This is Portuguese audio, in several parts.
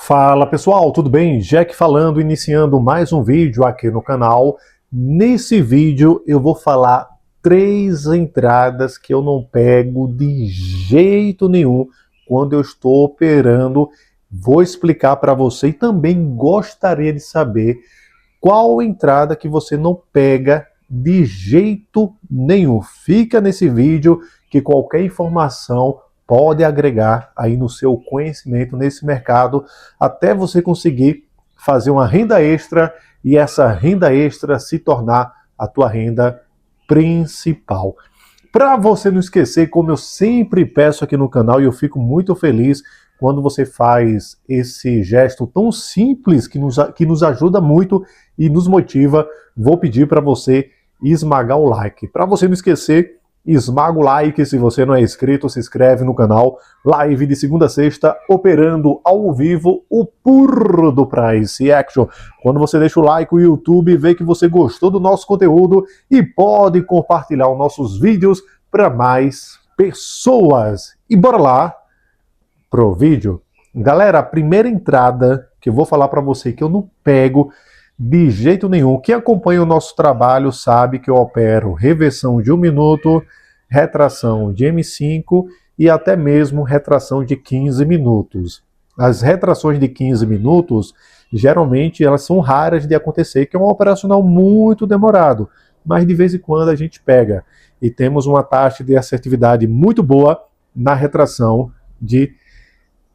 Fala pessoal, tudo bem? Jack falando, iniciando mais um vídeo aqui no canal. Nesse vídeo eu vou falar 3 entradas que eu não pego de jeito nenhum quando eu estou operando. Vou explicar para você e também gostaria de saber qual entrada que você não pega de jeito nenhum. Fica nesse vídeo que qualquer informação pode agregar aí no seu conhecimento nesse mercado, até você conseguir fazer uma renda extra e essa renda extra se tornar a tua renda principal. Para você não esquecer, como eu sempre peço aqui no canal, e eu fico muito feliz quando você faz esse gesto tão simples que nos ajuda muito e nos motiva, vou pedir para você esmagar o like. Para você não esquecer, esmaga o like, se você não é inscrito, se inscreve no canal. Live de segunda a sexta, operando ao vivo o puro do Price Action. Quando você deixa o like, o YouTube vê que você gostou do nosso conteúdo e pode compartilhar os nossos vídeos para mais pessoas. E bora lá pro vídeo. Galera, a primeira entrada que eu vou falar para você que eu não pego de jeito nenhum. Quem acompanha o nosso trabalho sabe que eu opero reversão de 1 minuto, retração de M5 e até mesmo retração de 15 minutos. As retrações de 15 minutos, geralmente elas são raras de acontecer, que é um operacional muito demorado, mas de vez em quando a gente pega. E temos uma taxa de assertividade muito boa na retração de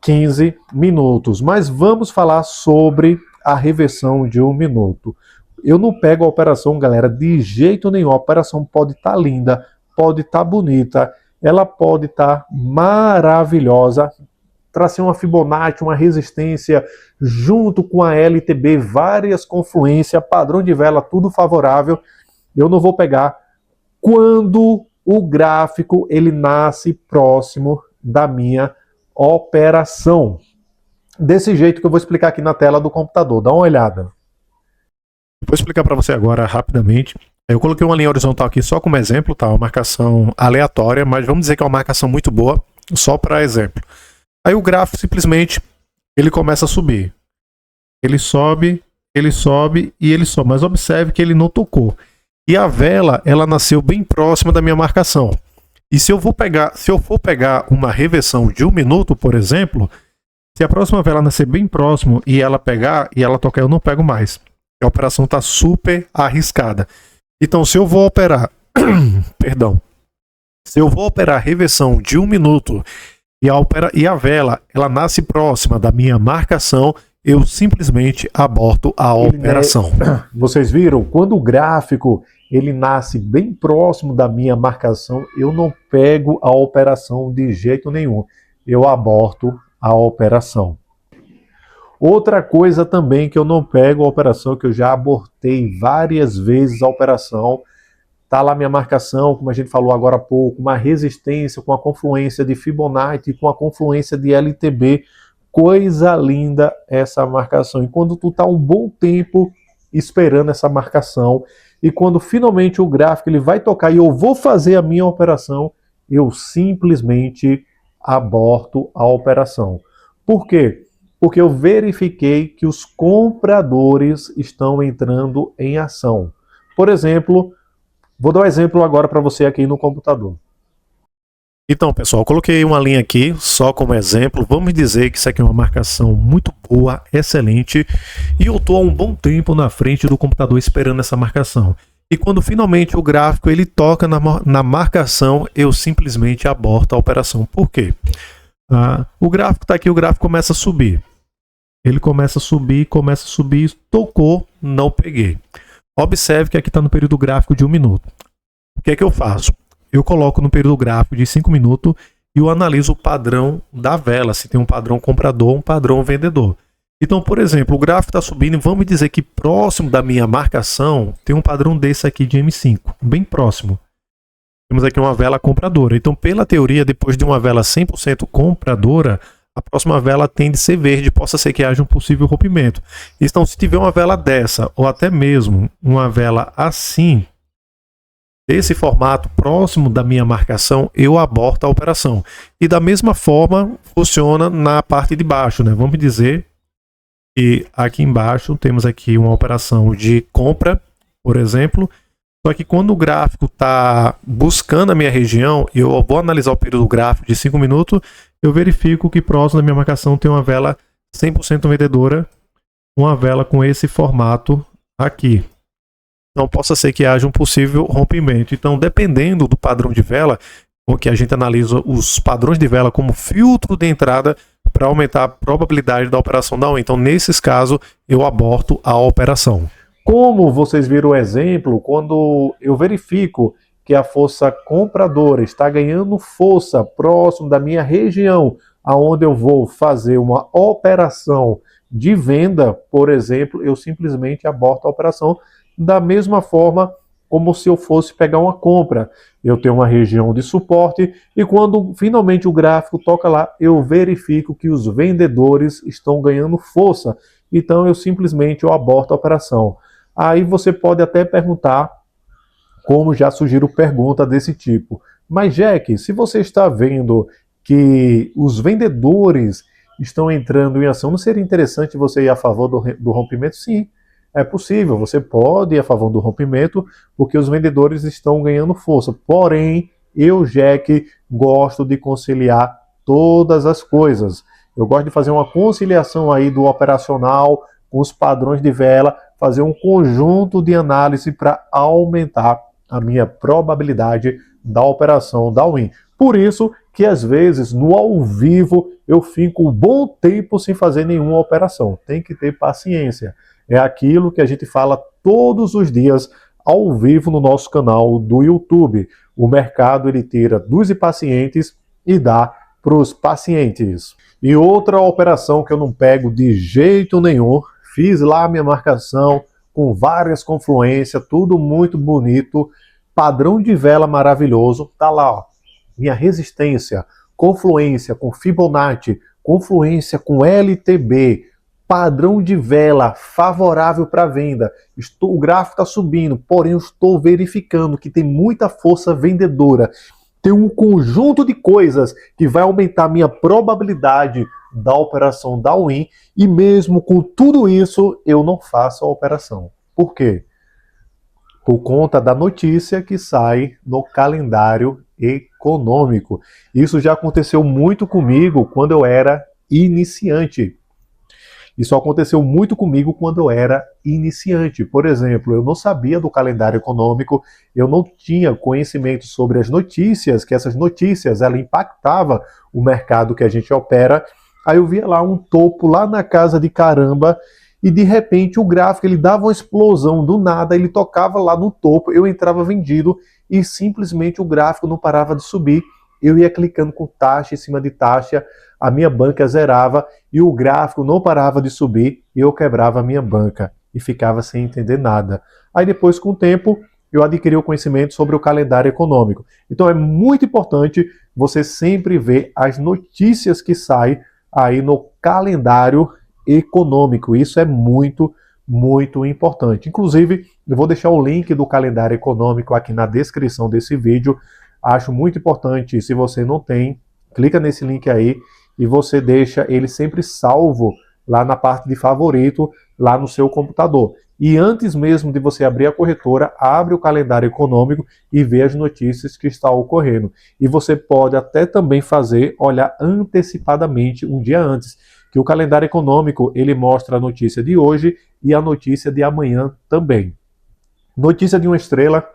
15 minutos. Mas vamos falar sobre a reversão de 1 minuto. Eu não pego a operação, galera, de jeito nenhum. A operação pode estar linda, pode estar bonita, ela pode estar maravilhosa, trazer uma Fibonacci, uma resistência, junto com a LTB, várias confluências, padrão de vela, tudo favorável. Eu não vou pegar quando o gráfico ele nasce próximo da minha operação. Desse jeito que eu vou explicar aqui na tela do computador. Dá uma olhada. Vou explicar para você agora rapidamente. Eu coloquei uma linha horizontal aqui só como exemplo, tá? Uma marcação aleatória, mas vamos dizer que é uma marcação muito boa, só para exemplo. Aí o gráfico simplesmente ele começa a subir. Ele sobe e ele sobe, mas observe que ele não tocou. E a vela, ela nasceu bem próxima da minha marcação. E se eu for pegar uma reversão de 1 minuto, por exemplo, se a próxima vela nascer bem próximo e ela pegar e ela tocar, eu não pego mais. A operação está super arriscada. Então, se eu vou operar, se eu vou operar reversão de 1 minuto e a vela ela nasce próxima da minha marcação, eu simplesmente aborto a operação. Vocês viram? Quando o gráfico ele nasce bem próximo da minha marcação, eu não pego a operação de jeito nenhum. Eu aborto a operação. Outra coisa também que eu não pego a operação, que eu já abortei várias vezes a operação, tá lá minha marcação, como a gente falou agora há pouco, uma resistência com a confluência de Fibonacci, com a confluência de LTB, coisa linda essa marcação. E quando tu tá um bom tempo esperando essa marcação, e quando finalmente o gráfico ele vai tocar e eu vou fazer a minha operação, eu simplesmente aborto a operação. Por quê? Porque eu verifiquei que os compradores estão entrando em ação. Por exemplo, vou dar um exemplo agora para você aqui no computador. Então, pessoal, eu coloquei uma linha aqui só como exemplo. Vamos dizer que isso aqui é uma marcação muito boa, excelente, e eu estou há um bom tempo na frente do computador esperando essa marcação. E quando finalmente o gráfico ele toca na marcação, eu simplesmente aborto a operação. Por quê? O gráfico está aqui, o gráfico começa a subir. Ele começa a subir, tocou, não peguei. Observe que aqui está no período gráfico de 1 minuto. O que é que eu faço? Eu coloco no período gráfico de 5 minutos e eu analiso o padrão da vela, se tem um padrão comprador, um padrão vendedor. Então, por exemplo, o gráfico está subindo e vamos dizer que próximo da minha marcação tem um padrão desse aqui de M5, bem próximo. Temos aqui uma vela compradora. Então, pela teoria, depois de uma vela 100% compradora, a próxima vela tende a ser verde, possa ser que haja um possível rompimento. Então, se tiver uma vela dessa, ou até mesmo uma vela assim, desse formato próximo da minha marcação, eu aborto a operação. E da mesma forma funciona na parte de baixo, né? Vamos dizer E aqui embaixo temos aqui uma operação de compra, por exemplo. Só que quando o gráfico está buscando a minha região, eu vou analisar o período gráfico de 5 minutos, eu verifico que próximo da minha marcação tem uma vela 100% vendedora, uma vela com esse formato aqui. Então possa ser que haja um possível rompimento. Então, dependendo do padrão de vela, o que a gente analisa os padrões de vela como filtro de entrada para aumentar a probabilidade da operação da win. Então, nesses casos, eu aborto a operação. Como vocês viram o exemplo, quando eu verifico que a força compradora está ganhando força próximo da minha região, aonde eu vou fazer uma operação de venda, por exemplo, eu simplesmente aborto a operação da mesma forma como se eu fosse pegar uma compra. Eu tenho uma região de suporte e quando finalmente o gráfico toca lá, eu verifico que os vendedores estão ganhando força. Então eu simplesmente aborto a operação. Aí você pode até perguntar, como já surgiram perguntas desse tipo. Mas Jack, se você está vendo que os vendedores estão entrando em ação, não seria interessante você ir a favor do rompimento? Sim, é possível, você pode ir a favor do rompimento, porque os vendedores estão ganhando força. Porém, eu, Jack, gosto de conciliar todas as coisas. Eu gosto de fazer uma conciliação aí do operacional com os padrões de vela, fazer um conjunto de análise para aumentar a minha probabilidade da operação da win. Por isso que às vezes no ao vivo eu fico um bom tempo sem fazer nenhuma operação. Tem que ter paciência. É aquilo que a gente fala todos os dias ao vivo no nosso canal do YouTube. O mercado ele tira dos pacientes e dá para os pacientes. E outra operação que eu não pego de jeito nenhum, fiz lá minha marcação com várias confluências, tudo muito bonito, padrão de vela maravilhoso, tá lá, ó, minha resistência, confluência com Fibonacci, confluência com LTB, padrão de vela favorável para venda. O gráfico está subindo, porém eu estou verificando que tem muita força vendedora. Tem um conjunto de coisas que vai aumentar a minha probabilidade da operação da win e mesmo com tudo isso eu não faço a operação. Por quê? Por conta da notícia que sai no calendário econômico. Isso já aconteceu muito comigo quando eu era iniciante. Isso aconteceu muito comigo quando eu era iniciante. Por exemplo, eu não sabia do calendário econômico, eu não tinha conhecimento sobre as notícias, que essas notícias ela impactava o mercado que a gente opera. Aí eu via lá um topo lá na casa de caramba e de repente o gráfico ele dava uma explosão do nada, ele tocava lá no topo, eu entrava vendido e simplesmente o gráfico não parava de subir. Eu ia clicando com taxa em cima de taxa, a minha banca zerava e o gráfico não parava de subir e eu quebrava a minha banca e ficava sem entender nada. Aí depois, com o tempo, eu adquiri o conhecimento sobre o calendário econômico. Então é muito importante você sempre ver as notícias que saem aí no calendário econômico. Isso é muito, muito importante. Inclusive, eu vou deixar o link do calendário econômico aqui na descrição desse vídeo. Acho muito importante, se você não tem, clica nesse link aí e você deixa ele sempre salvo lá na parte de favorito, lá no seu computador. E antes mesmo de você abrir a corretora, abre o calendário econômico e vê as notícias que estão ocorrendo. E você pode até também fazer, olhar antecipadamente, um dia antes, que o calendário econômico ele mostra a notícia de hoje e a notícia de amanhã também. Notícia de uma estrela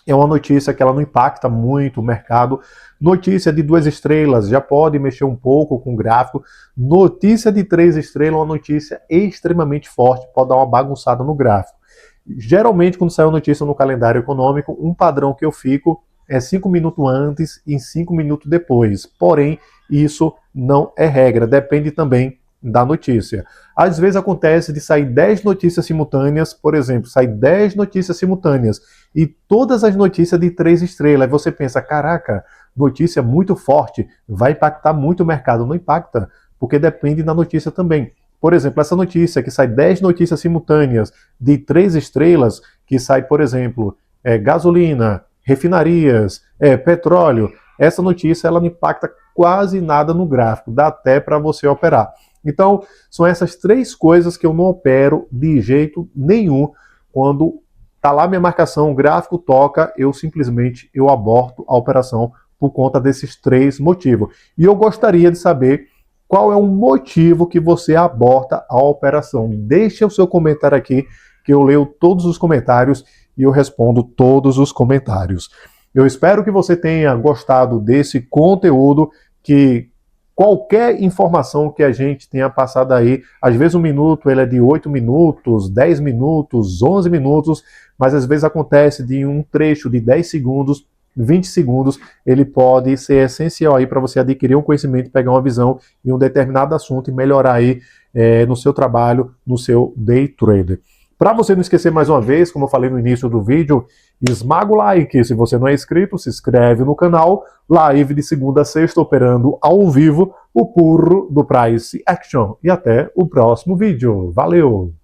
é uma notícia que ela não impacta muito o mercado. Notícia de 2 estrelas já pode mexer um pouco com o gráfico. Notícia de 3 estrelas é uma notícia extremamente forte, pode dar uma bagunçada no gráfico. Geralmente, quando sai uma notícia no calendário econômico, um padrão que eu fico é 5 minutos antes e 5 minutos depois. Porém, isso não é regra, depende também da notícia. Às vezes acontece de sair 10 notícias simultâneas, por exemplo, sai 10 notícias simultâneas e todas as notícias de 3 estrelas. Aí você pensa, caraca, notícia muito forte, vai impactar muito o mercado. Não impacta, porque depende da notícia também. Por exemplo, essa notícia que sai 10 notícias simultâneas de 3 estrelas, que sai, por exemplo, gasolina, refinarias, petróleo, essa notícia ela não impacta quase nada no gráfico, dá até para você operar. Então, são essas três coisas que eu não opero de jeito nenhum. Quando tá lá minha marcação, o gráfico toca, eu simplesmente aborto a operação por conta desses três motivos. E eu gostaria de saber qual é o motivo que você aborta a operação. Deixe o seu comentário aqui, que eu leio todos os comentários e eu respondo todos os comentários. Eu espero que você tenha gostado desse conteúdo, que qualquer informação que a gente tenha passado aí, às vezes um minuto ele é de 8 minutos, 10 minutos, 11 minutos, mas às vezes acontece de um trecho de 10 segundos, 20 segundos, ele pode ser essencial aí para você adquirir um conhecimento, pegar uma visão em um determinado assunto e melhorar aí no seu trabalho, no seu day trader. Para você não esquecer mais uma vez, como eu falei no início do vídeo, esmaga o like. Se você não é inscrito, se inscreve no canal. Live de segunda a sexta, operando ao vivo o puro do Price Action. E até o próximo vídeo. Valeu!